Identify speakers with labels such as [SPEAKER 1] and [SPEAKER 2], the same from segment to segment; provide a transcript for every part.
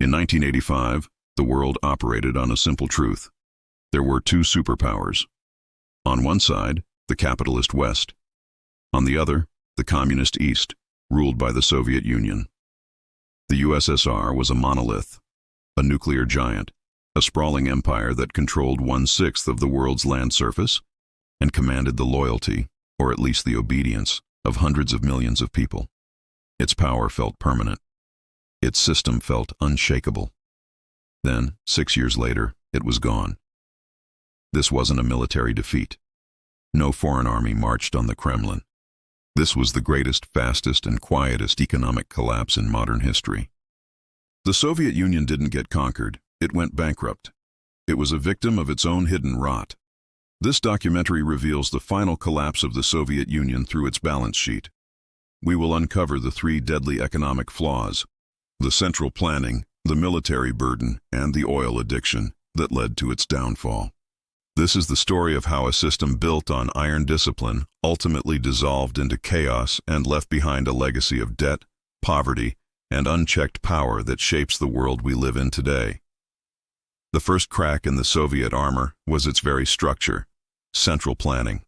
[SPEAKER 1] In 1985, the world operated on a simple truth. There were two superpowers. On one side, the capitalist West. On the other, the communist East, ruled by the Soviet Union. The USSR was a monolith, a nuclear giant, a sprawling empire that controlled 1/6 of the world's land surface and commanded the loyalty, or at least the obedience, of hundreds of millions of people. Its power felt permanent. Its system felt unshakable. Then, 6 years later, it was gone. This wasn't a military defeat. No foreign army marched on the Kremlin. This was the greatest, fastest, and quietest economic collapse in modern history. The Soviet Union didn't get conquered. It went bankrupt. It was a victim of its own hidden rot. This documentary reveals the final collapse of the Soviet Union through its balance sheet. We will uncover the three deadly economic flaws: the central planning, the military burden, and the oil addiction that led to its downfall. This is the story of how a system built on iron discipline ultimately dissolved into chaos and left behind a legacy of debt, poverty, and unchecked power that shapes the world we live in today. The first crack in the Soviet armor was its very structure: central planning.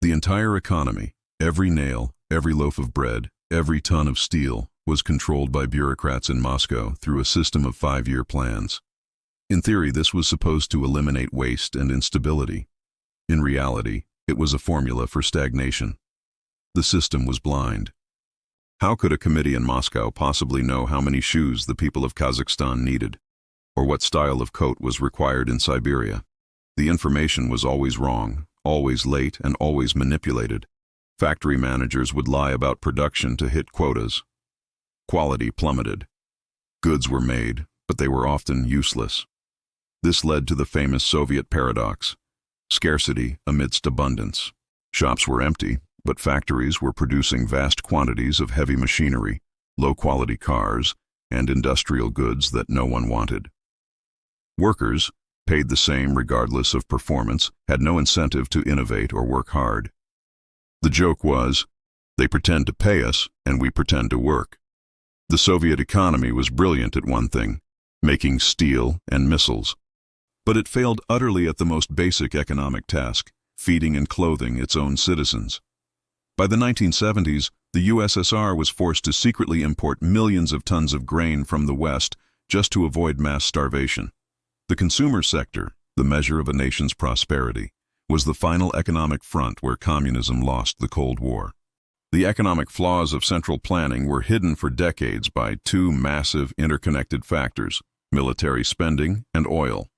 [SPEAKER 1] The entire economy, every nail, every loaf of bread, every ton of steel, was controlled by bureaucrats in Moscow through a system of 5-year plans. In theory, this was supposed to eliminate waste and instability. In reality, it was a formula for stagnation. The system was blind. How could a committee in Moscow possibly know how many shoes the people of Kazakhstan needed, or what style of coat was required in Siberia? The information was always wrong, always late, and always manipulated. Factory managers would lie about production to hit quotas. Quality plummeted. Goods were made, but they were often useless. This led to the famous Soviet paradox: scarcity amidst abundance. Shops were empty, but factories were producing vast quantities of heavy machinery, low-quality cars, and industrial goods that no one wanted. Workers, paid the same regardless of performance, had no incentive to innovate or work hard. The joke was, they pretend to pay us, and we pretend to work. The Soviet economy was brilliant at one thing: making steel and missiles. But it failed utterly at the most basic economic task: feeding and clothing its own citizens. By the 1970s, the USSR was forced to secretly import millions of tons of grain from the West just to avoid mass starvation. The consumer sector, the measure of a nation's prosperity, was the final economic front where communism lost the Cold War. The economic flaws of central planning were hidden for decades by two massive interconnected factors: military spending and oil.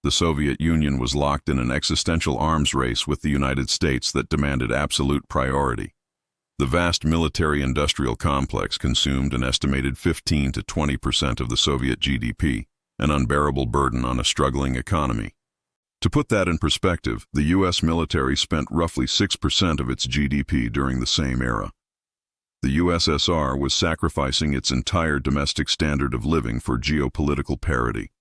[SPEAKER 1] The Soviet Union was locked in an existential arms race with the United States that demanded absolute priority. The vast military-industrial complex consumed an estimated 15 to 20% of the Soviet GDP, an unbearable burden on a struggling economy. To put that in perspective, the U.S. military spent roughly 6% of its GDP during the same era. The USSR was sacrificing its entire domestic standard of living for geopolitical parity.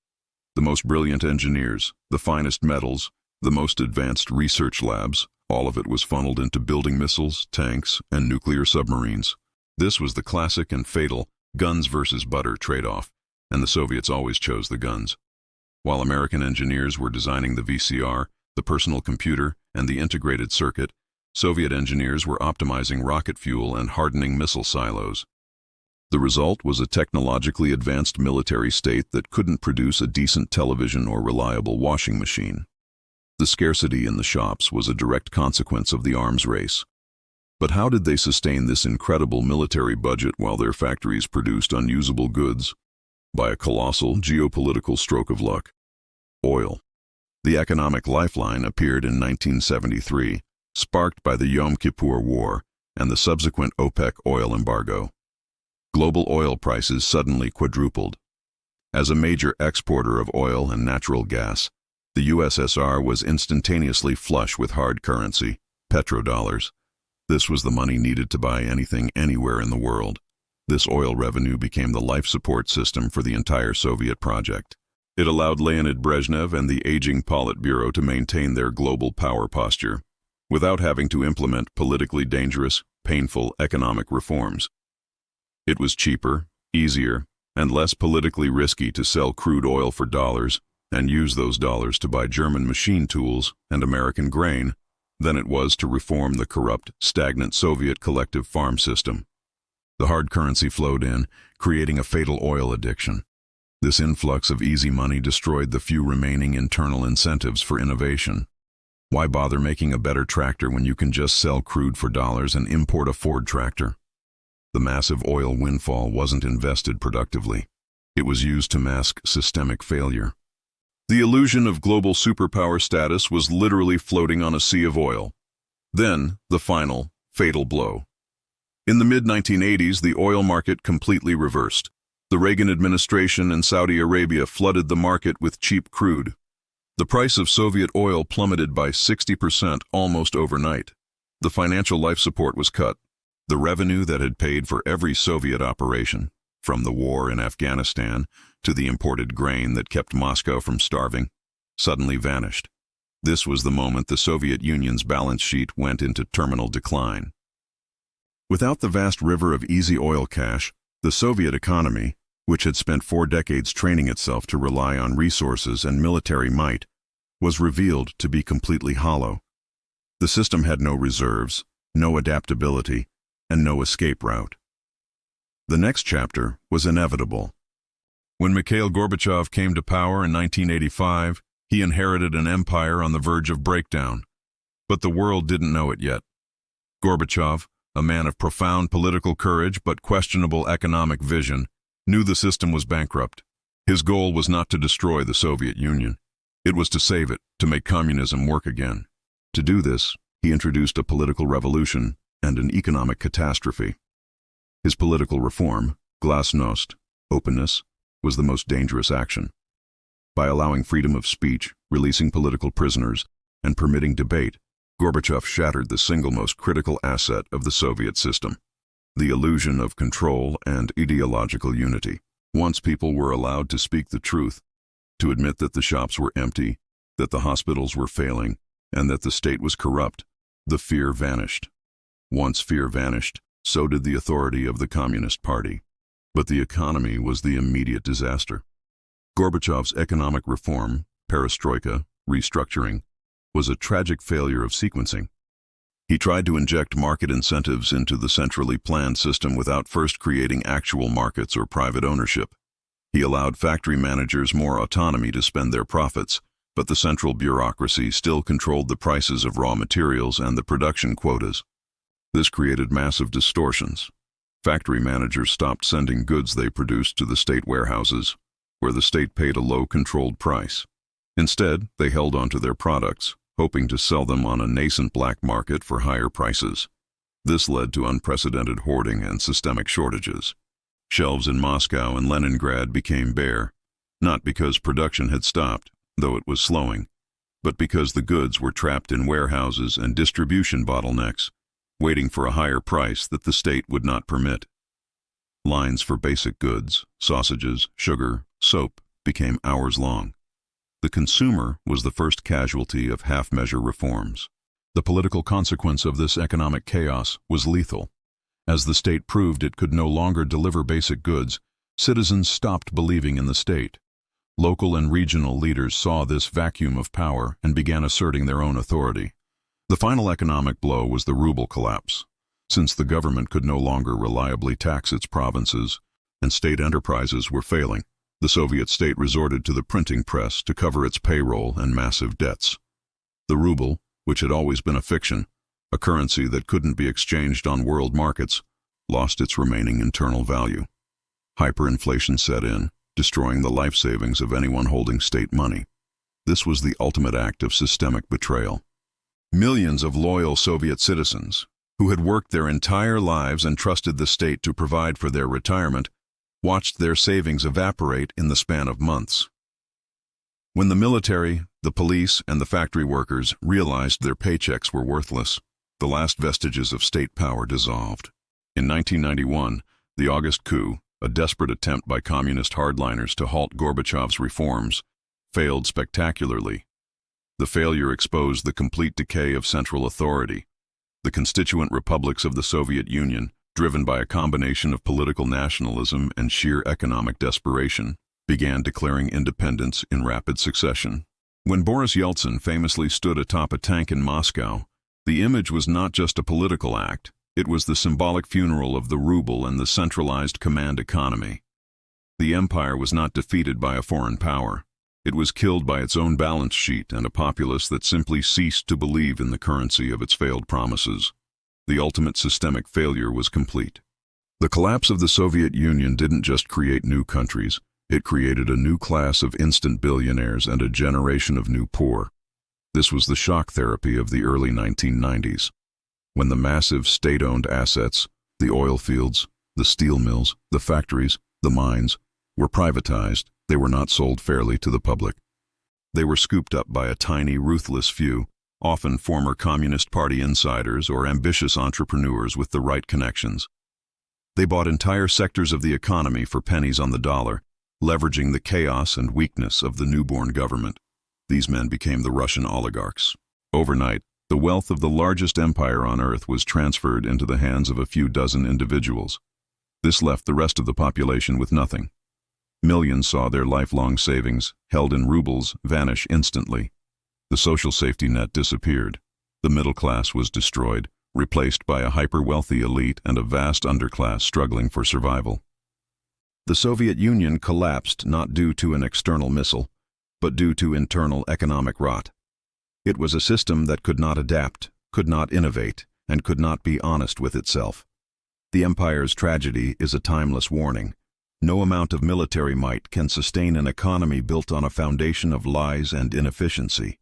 [SPEAKER 1] The most brilliant engineers, the finest metals, the most advanced research labs, all of it was funneled into building missiles, tanks, and nuclear submarines. This was the classic and fatal guns versus butter trade-off, and the Soviets always chose the guns. While American engineers were designing the VCR, the personal computer, and the integrated circuit, Soviet engineers were optimizing rocket fuel and hardening missile silos. The result was a technologically advanced military state that couldn't produce a decent television or reliable washing machine. The scarcity in the shops was a direct consequence of the arms race. But how did they sustain this incredible military budget while their factories produced unusable goods? By a colossal geopolitical stroke of luck: oil. The economic lifeline appeared in 1973, sparked by the Yom Kippur War and the subsequent OPEC oil embargo. Global oil prices suddenly quadrupled. As a major exporter of oil and natural gas, the USSR was instantaneously flush with hard currency, petrodollars. This was the money needed to buy anything anywhere in the world. This oil revenue became the life support system for the entire Soviet project. It allowed Leonid Brezhnev and the aging Politburo to maintain their global power posture, without having to implement politically dangerous, painful economic reforms. It was cheaper, easier, and less politically risky to sell crude oil for dollars and use those dollars to buy German machine tools and American grain than it was to reform the corrupt, stagnant Soviet collective farm system. The hard currency flowed in, creating a fatal oil addiction. This influx of easy money destroyed the few remaining internal incentives for innovation. Why bother making a better tractor when you can just sell crude for dollars and import a Ford tractor? The massive oil windfall wasn't invested productively. It was used to mask systemic failure. The illusion of global superpower status was literally floating on a sea of oil. Then, the final, fatal blow. In the mid-1980s, the oil market completely reversed. The Reagan administration and Saudi Arabia flooded the market with cheap crude. The price of Soviet oil plummeted by 60% almost overnight. The financial life support was cut. The revenue that had paid for every Soviet operation, from the war in Afghanistan to the imported grain that kept Moscow from starving, suddenly vanished. This was the moment the Soviet Union's balance sheet went into terminal decline. Without the vast river of easy oil cash, the Soviet economy, which had spent 4 decades training itself to rely on resources and military might, was revealed to be completely hollow. The system had no reserves, no adaptability, and no escape route. The next chapter was inevitable. When Mikhail Gorbachev came to power in 1985, he inherited an empire on the verge of breakdown. But the world didn't know it yet. Gorbachev, a man of profound political courage but questionable economic vision, knew the system was bankrupt. His goal was not to destroy the Soviet Union. It was to save it, to make communism work again. To do this, he introduced a political revolution and an economic catastrophe. His political reform, glasnost, openness, was the most dangerous action. By allowing freedom of speech, releasing political prisoners, and permitting debate, Gorbachev shattered the single most critical asset of the Soviet system, the illusion of control and ideological unity. Once people were allowed to speak the truth, to admit that the shops were empty, that the hospitals were failing, and that the state was corrupt, the fear vanished. Once fear vanished, so did the authority of the Communist Party. But the economy was the immediate disaster. Gorbachev's economic reform, perestroika, restructuring, was a tragic failure of sequencing. He tried to inject market incentives into the centrally planned system without first creating actual markets or private ownership. He allowed factory managers more autonomy to spend their profits, but the central bureaucracy still controlled the prices of raw materials and the production quotas. This created massive distortions. Factory managers stopped sending goods they produced to the state warehouses, where the state paid a low controlled price. Instead, they held onto their products, hoping to sell them on a nascent black market for higher prices. This led to unprecedented hoarding and systemic shortages. Shelves in Moscow and Leningrad became bare, not because production had stopped, though it was slowing, but because the goods were trapped in warehouses and distribution bottlenecks, waiting for a higher price that the state would not permit. Lines for basic goods, sausages, sugar, soap, became hours long. The consumer was the first casualty of half-measure reforms. The political consequence of this economic chaos was lethal. As the state proved it could no longer deliver basic goods, citizens stopped believing in the state. Local and regional leaders saw this vacuum of power and began asserting their own authority. The final economic blow was the ruble collapse. Since the government could no longer reliably tax its provinces, and state enterprises were failing, the Soviet state resorted to the printing press to cover its payroll and massive debts. The ruble, which had always been a fiction, a currency that couldn't be exchanged on world markets, lost its remaining internal value. Hyperinflation set in, destroying the life savings of anyone holding state money. This was the ultimate act of systemic betrayal. Millions of loyal Soviet citizens, who had worked their entire lives and trusted the state to provide for their retirement, watched their savings evaporate in the span of months. When the military, the police, and the factory workers realized their paychecks were worthless, the last vestiges of state power dissolved. In 1991, the August coup, a desperate attempt by communist hardliners to halt Gorbachev's reforms, failed spectacularly. The failure exposed the complete decay of central authority. The constituent republics of the Soviet Union, driven by a combination of political nationalism and sheer economic desperation, began declaring independence in rapid succession. When Boris Yeltsin famously stood atop a tank in Moscow, the image was not just a political act, it was the symbolic funeral of the ruble and the centralized command economy. The empire was not defeated by a foreign power. It was killed by its own balance sheet and a populace that simply ceased to believe in the currency of its failed promises. The ultimate systemic failure was complete. The collapse of the Soviet Union didn't just create new countries, it created a new class of instant billionaires and a generation of new poor. This was the shock therapy of the early 1990s. When the massive state-owned assets, the oil fields, the steel mills, the factories, the mines, were privatized, they were not sold fairly to the public. They were scooped up by a tiny, ruthless few, often former Communist Party insiders or ambitious entrepreneurs with the right connections. They bought entire sectors of the economy for pennies on the dollar, leveraging the chaos and weakness of the newborn government. These men became the Russian oligarchs. Overnight, the wealth of the largest empire on earth was transferred into the hands of a few dozen individuals. This left the rest of the population with nothing. Millions saw their lifelong savings, held in rubles, vanish instantly. The social safety net disappeared. The middle class was destroyed, replaced by a hyper-wealthy elite and a vast underclass struggling for survival. The Soviet Union collapsed not due to an external missile, but due to internal economic rot. It was a system that could not adapt, could not innovate, and could not be honest with itself. The empire's tragedy is a timeless warning. No amount of military might can sustain an economy built on a foundation of lies and inefficiency.